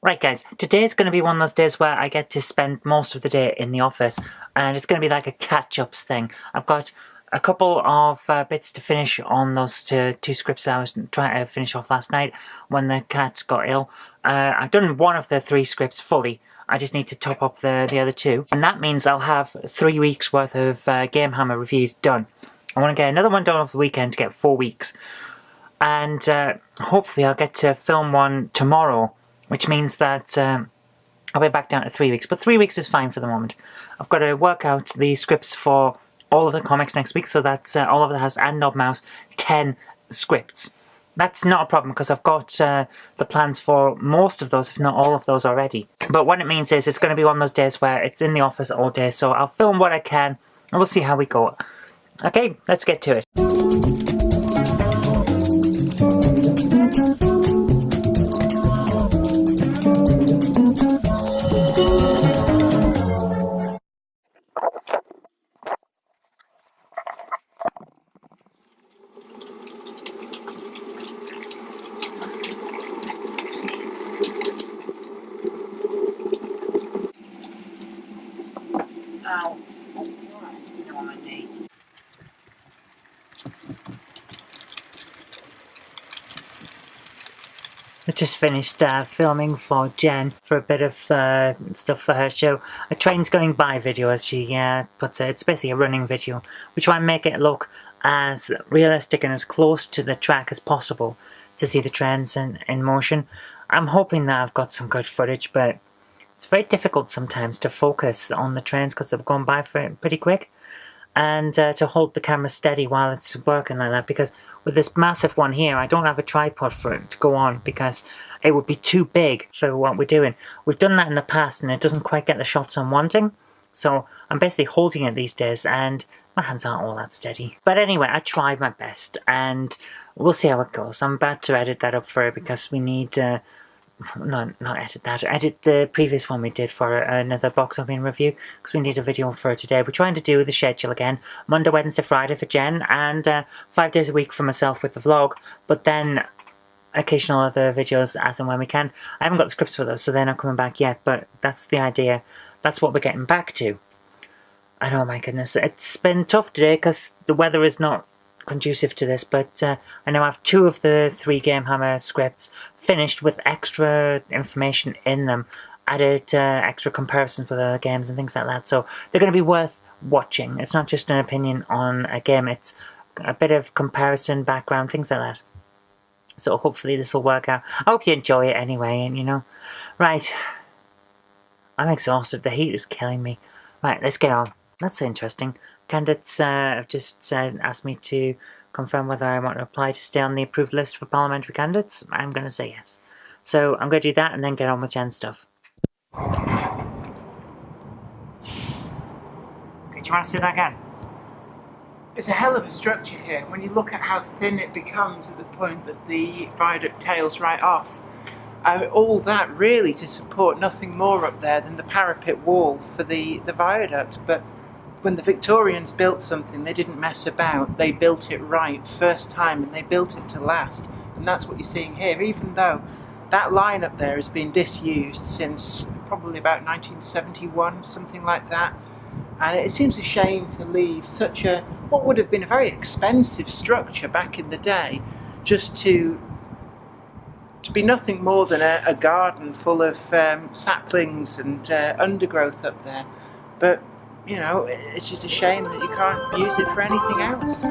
Right guys, today's going to be one of those days where I get to spend most of the day in the office, and it's going to be like a catch-ups thing. I've got a couple of bits to finish on those two scripts that I was trying to finish off last night when the cats got ill. I've done one of the 3 scripts fully. I just need to top up the other 2, and that means I'll have 3 weeks worth of Game Hammer reviews done. I want to get another one done over the weekend to get 4 weeks, and hopefully I'll get to film one tomorrow, which means that I'll be back down to 3 weeks. But 3 weeks is fine for the moment. I've got to work out the scripts for all of the comics next week, so that's All Over the House and Knob Mouse, 10 scripts. That's not a problem, because I've got the plans for most of those, if not all of those already. But what it means is it's going to be one of those days where it's in the office all day, so I'll film what I can, and we'll see how we go. Okay, let's get to it. Ow. Oh, on my knee. I just finished filming for Jen for a bit of stuff for her show. A train's going by video, as she puts it. It's basically a running video. We try and make it look as realistic and as close to the track as possible to see the trains in motion. I'm hoping that I've got some good footage, but it's very difficult sometimes to focus on the trains because they're going by pretty quick, and to hold the camera steady while it's working like that, because with this massive one here I don't have a tripod for it to go on because it would be too big for what we're doing. We've done that in the past and it doesn't quite get the shots I'm wanting, so I'm basically holding it these days and my hands aren't all that steady. But anyway, I tried my best and we'll see how it goes. I'm about to edit that up for her because we need not edit that, edit the previous one we did for another box opening review, because we need a video for today. We're trying to do the schedule again, Monday, Wednesday, Friday for Jen, and 5 days a week for myself with the vlog, but then occasional other videos as and when we can. I haven't got the scripts for those, so they're not coming back yet, but that's the idea. That's what we're getting back to. I know, my goodness, it's been tough today because the weather is not conducive to this, but I now have 2 of the 3 Game Hammer scripts finished with extra information in them, added extra comparisons with other games and things like that, so they're going to be worth watching. It's not just an opinion on a game, it's a bit of comparison, background, things like that. So hopefully this will work out. I hope you enjoy it anyway, and you know. Right, I'm exhausted, the heat is killing me. Right, let's get on. That's interesting. Candidates have just asked me to confirm whether I want to apply to stay on the approved list for parliamentary candidates. I'm going to say yes. So I'm going to do that and then get on with Jen's stuff. Did you want to see that again? It's a hell of a structure here. When you look at how thin it becomes at the point that the viaduct tails right off. All that really to support nothing more up there than the parapet wall for the viaduct. But when the Victorians built something, they didn't mess about. They built it right first time, and they built it to last. And that's what you're seeing here, even though that line up there has been disused since probably about 1971, something like that. And it seems a shame to leave such a, what would have been a very expensive structure back in the day, just to be nothing more than a garden full of saplings and undergrowth up there. But you know, it's just a shame that you can't use it for anything else.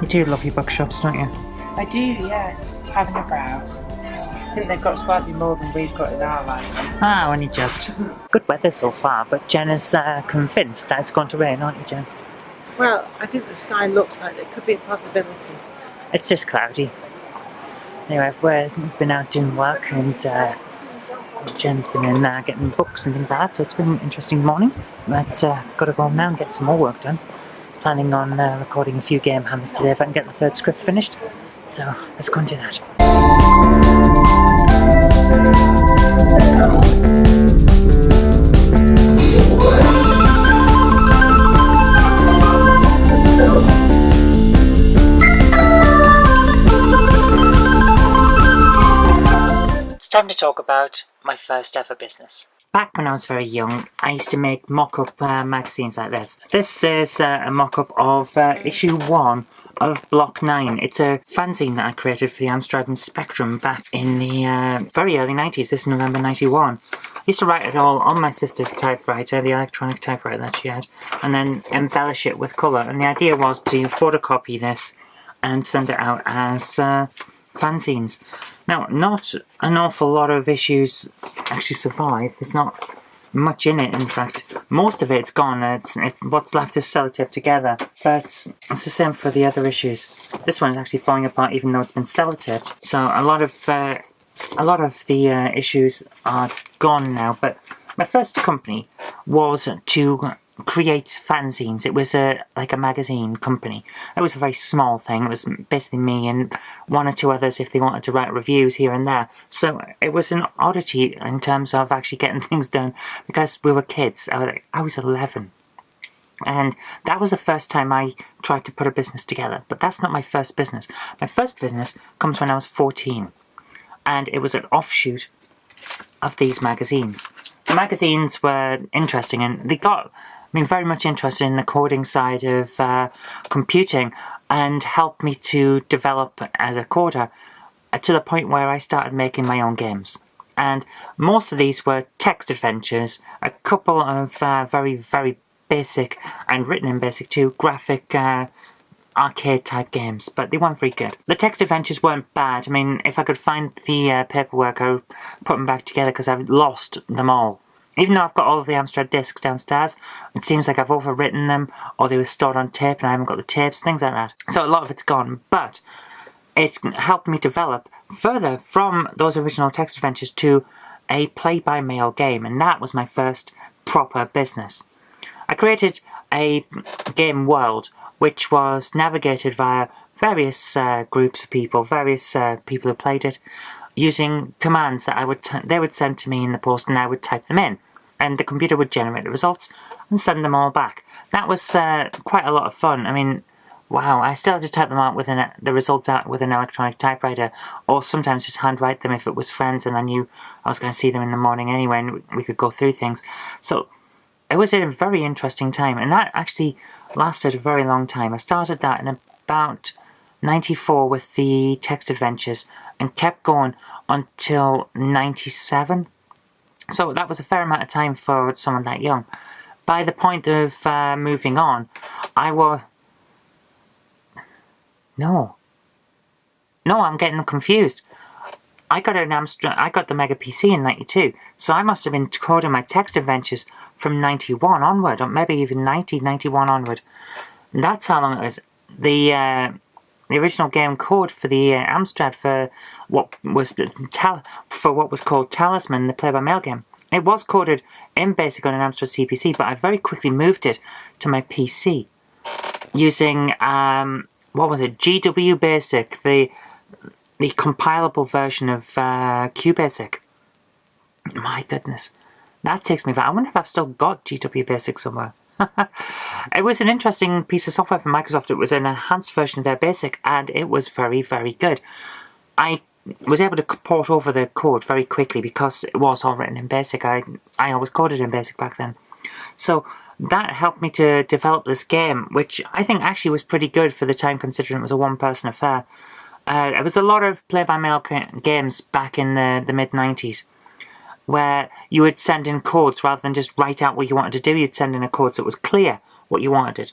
You do love your bookshops, don't you? I do, yes. Having a browse. I think they've got slightly more than we've got in our library. Ah, only just. Good weather so far, but Jen is convinced that it's going to rain, aren't you, Jen? Well, I think the sky looks like there could be a possibility. It's just cloudy. Anyway, we've been out doing work and Jen's been in there getting books and things like that, so it's been an interesting morning. But got to go home now and get some more work done. Planning on recording a few game hammers today if I can get the third script finished. So let's go and do that. It's time to talk about my first ever business. Back when I was very young, I used to make mock-up magazines like this. This is a mock-up of issue 1 of Block 9. It's a fanzine that I created for the Amstrad and Spectrum back in the very early 90s. This is November 91. I used to write it all on my sister's typewriter, the electronic typewriter that she had, and then embellish it with colour. And the idea was to photocopy this and send it out as fanzines. Now, not an awful lot of issues actually survive. There's not much in it, in fact. Most of it's gone. It's what's left is sellotape together. But it's the same for the other issues. This one is actually falling apart even though it's been sellotaped. So a lot of the issues are gone now. But my first company was to create fanzines. It was like a magazine company. It was a very small thing. It was basically me and one or two others if they wanted to write reviews here and there. So it was an oddity in terms of actually getting things done because we were kids. I was 11. And that was the first time I tried to put a business together. But that's not my first business. My first business comes when I was 14. And it was an offshoot of these magazines. The magazines were interesting and they got very much interested in the coding side of computing and helped me to develop as a coder to the point where I started making my own games. And most of these were text adventures, a couple of very, very basic and written in BASIC too, graphic arcade type games, but they weren't very good. The text adventures weren't bad. I mean, if I could find the paperwork, I would put them back together because I've lost them all. Even though I've got all of the Amstrad discs downstairs, it seems like I've overwritten them, or they were stored on tape and I haven't got the tapes, things like that. So a lot of it's gone, but it helped me develop further from those original text adventures to a play-by-mail game, and that was my first proper business. I created a game world which was navigated via various groups of people, various people who played it, using commands that they would send to me in the post and I would type them in. And the computer would generate the results and send them all back. That was quite a lot of fun. I mean, wow, I still had to type them out with the results out with an electronic typewriter, or sometimes just handwrite them if it was friends and I knew I was going to see them in the morning anyway and we could go through things. So it was a very interesting time, and that actually lasted a very long time. I started that in about 94 with the text adventures and kept going until 97. So that was a fair amount of time for someone that young. By the point of moving on, I was... No, I'm getting confused. I got the Mega PC in 92, so I must have been coding my text adventures from 91 onward, or maybe even 91 onward. And that's how long it was. The original game code for the Amstrad for what was called Talisman, the play-by-mail game. It was coded in BASIC on an Amstrad CPC, but I very quickly moved it to my PC using what was it? GW Basic, the compilable version of QBasic. My goodness, that takes me back. I wonder if I've still got GW Basic somewhere. It was an interesting piece of software from Microsoft. It was an enhanced version of their BASIC, and it was very, very good. I was able to port over the code very quickly because it was all written in BASIC. I always coded in BASIC back then. So that helped me to develop this game, which I think actually was pretty good for the time, considering it was a one-person affair. It was a lot of play-by-mail games back in the mid-90s, where you would send in codes rather than just write out what you wanted to do. You'd send in a code so it was clear what you wanted,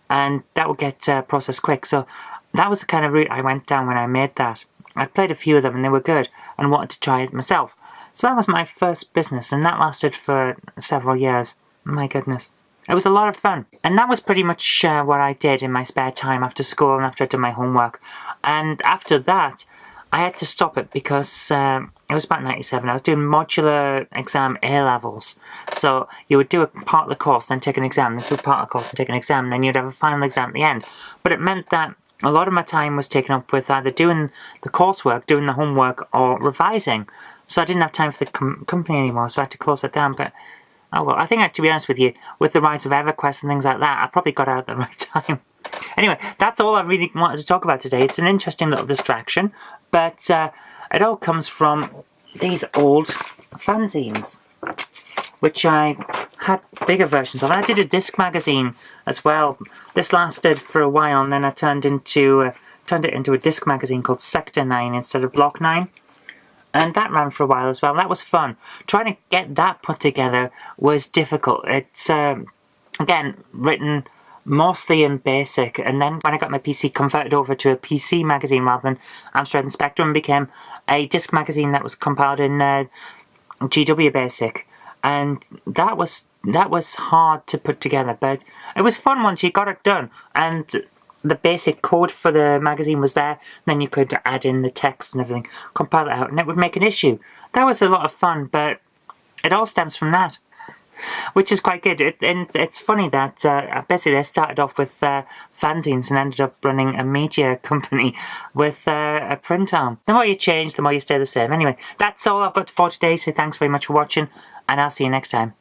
and that would get processed quick. So that was the kind of route I went down when I made that. I played a few of them and they were good and wanted to try it myself. So that was my first business, and that lasted for several years. My goodness. It was a lot of fun. And that was pretty much what I did in my spare time after school and after I'd done my homework. And after that, I had to stop it because it was about 97. I was doing modular exam A-levels. So you would do a part of the course, then take an exam, then do part of the course and take an exam, and then you'd have a final exam at the end. But it meant that a lot of my time was taken up with either doing the coursework, doing the homework, or revising. So I didn't have time for the company anymore, so I had to close it down. But oh well, I think, to be honest with you, with the rise of EverQuest and things like that, I probably got out at the right time. Anyway, that's all I really wanted to talk about today. It's an interesting little distraction, but it all comes from these old fanzines, which I had bigger versions of. I did a disc magazine as well. This lasted for a while, and then I turned it into a disc magazine called Sector 9 instead of Block 9. And that ran for a while as well. That was fun. Trying to get that put together was difficult. It's, again, written mostly in BASIC, and then when I got my PC converted over to a PC magazine rather than Amstrad and Spectrum, became a disc magazine that was compiled in GW BASIC, and that was hard to put together, but it was fun once you got it done, and the basic code for the magazine was there. Then you could add in the text and everything, compile it out, and it would make an issue. That was a lot of fun, but it all stems from that, which is quite good. And it's funny that basically I started off with fanzines and ended up running a media company with a print arm. The more you change, the more you stay the same. Anyway, that's all I've got for today, so thanks very much for watching, and I'll see you next time.